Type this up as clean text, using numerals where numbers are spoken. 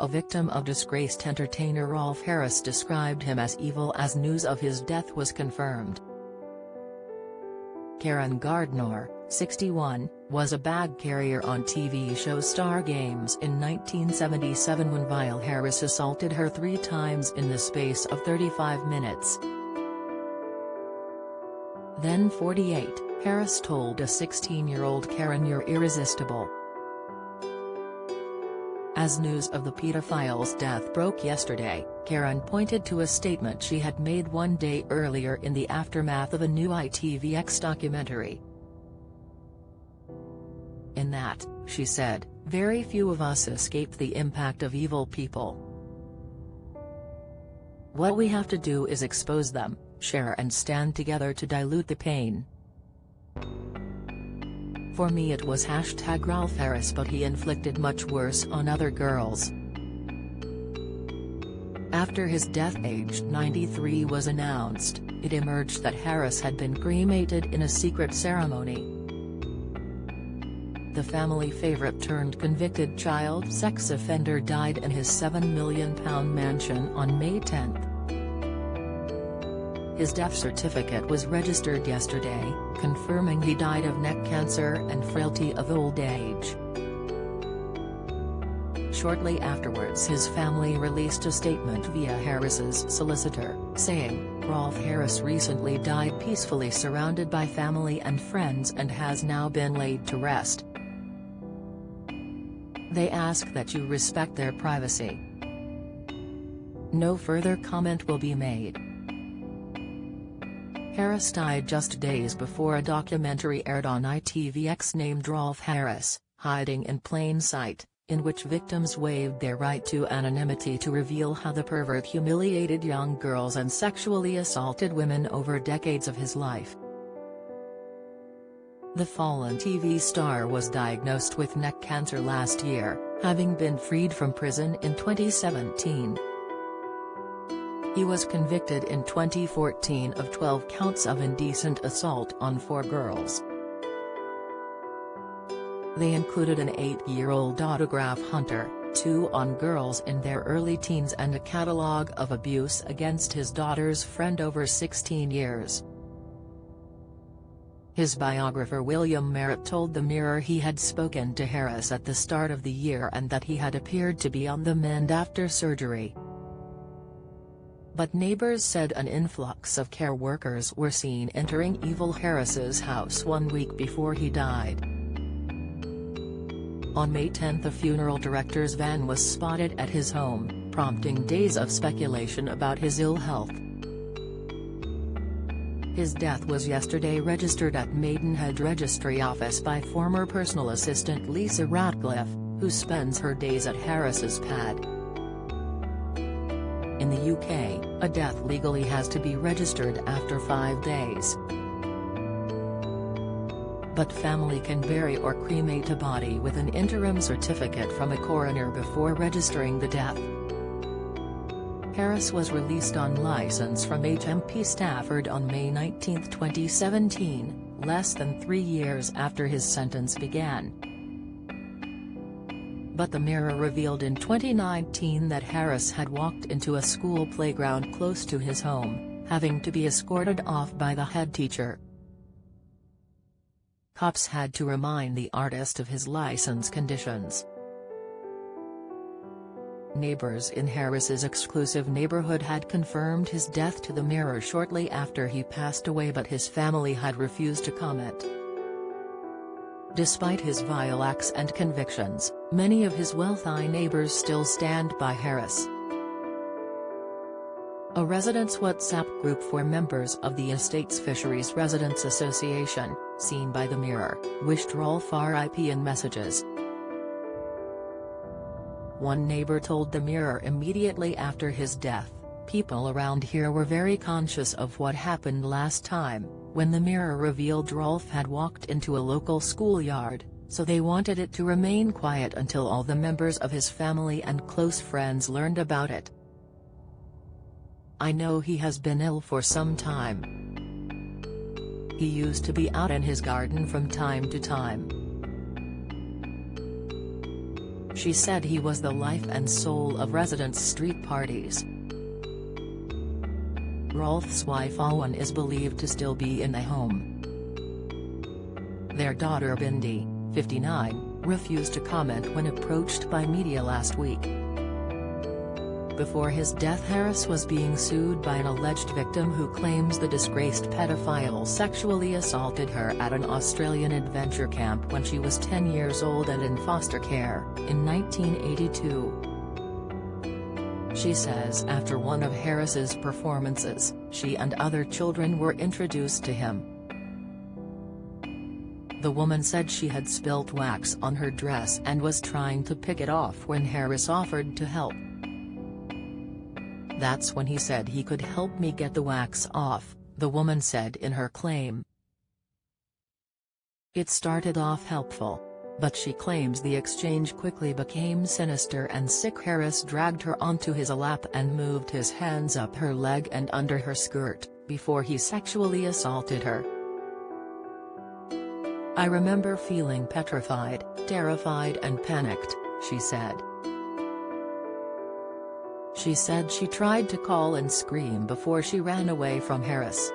a victim of disgraced entertainer Rolf Harris described him as evil as news of his death was confirmed. Karen Gardner, 61, was a bag carrier on TV show Star Games in 1977 when Rolf Harris assaulted her 3 times in the space of 35 minutes. Then 48, Harris told a 16-year-old Karen, "You're irresistible." As news of the pedophile's death broke yesterday, Karen pointed to a statement she had made one day earlier in the aftermath of a new ITVX documentary. In that, she said, "Very few of us escape the impact of evil people. What we have to do is expose them, share and stand together to dilute the pain." For me it was #Rolf Harris, but he inflicted much worse on other girls. After his death aged 93 was announced, it emerged that Harris had been cremated in a secret ceremony. The family favorite turned convicted child sex offender died in his £7 million mansion on May 10. His death certificate was registered yesterday, confirming he died of neck cancer and frailty of old age. Shortly afterwards his family released a statement via Harris's solicitor, saying, "Rolf Harris recently died peacefully surrounded by family and friends and has now been laid to rest. They ask that you respect their privacy. No further comment will be made." Harris died just days before a documentary aired on ITVX named Rolf Harris, Hiding in Plain Sight, in which victims waived their right to anonymity to reveal how the pervert humiliated young girls and sexually assaulted women over decades of his life. The fallen TV star was diagnosed with neck cancer last year, having been freed from prison in 2017. He was convicted in 2014 of 12 counts of indecent assault on 4 girls. They included an 8-year-old autograph hunter, 2 on girls in their early teens and a catalogue of abuse against his daughter's friend over 16 years. His biographer William Merritt told the Mirror he had spoken to Harris at the start of the year and that he had appeared to be on the mend after surgery. But neighbors said an influx of care workers were seen entering Evil Harris's house 1 week before he died. On May 10 a funeral director's van was spotted at his home, prompting days of speculation about his ill health. His death was yesterday registered at Maidenhead Registry Office by former personal assistant Lisa Ratcliffe, who spends her days at Harris's pad. In the UK, a death legally has to be registered after 5 days. But family can bury or cremate a body with an interim certificate from a coroner before registering the death. Harris was released on license from HMP Stafford on May 19, 2017, less than 3 years after his sentence began. But the Mirror revealed in 2019 that Harris had walked into a school playground close to his home, having to be escorted off by the head teacher. Cops had to remind the artist of his license conditions. Neighbors in Harris's exclusive neighborhood had confirmed his death to the Mirror shortly after he passed away, but his family had refused to comment. Despite his vile acts and convictions, many of his wealthy neighbors still stand by Harris. A residents' WhatsApp group for members of the estate's Fisheries Residents Association, seen by the Mirror, wished Rolf RIP in messages. One neighbor told the Mirror immediately after his death, "People around here were very conscious of what happened last time, when the Mirror revealed Rolf had walked into a local schoolyard, so they wanted it to remain quiet until all the members of his family and close friends learned about it. I know he has been ill for some time. He used to be out in his garden from time to time. She said he was the life and soul of residents' street parties. Rolf's wife Owen is believed to still be in the home. Their daughter Bindi, 59, refused to comment when approached by media last week. Before his death, Harris was being sued by an alleged victim who claims the disgraced pedophile sexually assaulted her at an Australian adventure camp when she was 10 years old and in foster care, in 1982. She says after one of Harris's performances, she and other children were introduced to him. The woman said she had spilt wax on her dress and was trying to pick it off when Harris offered to help. "That's when he said he could help me get the wax off," the woman said in her claim. It started off helpful, but she claims the exchange quickly became sinister and sick. Harris dragged her onto his lap and moved his hands up her leg and under her skirt, before he sexually assaulted her. "I remember feeling petrified, terrified and panicked," she said. She said she tried to call and scream before she ran away from Harris.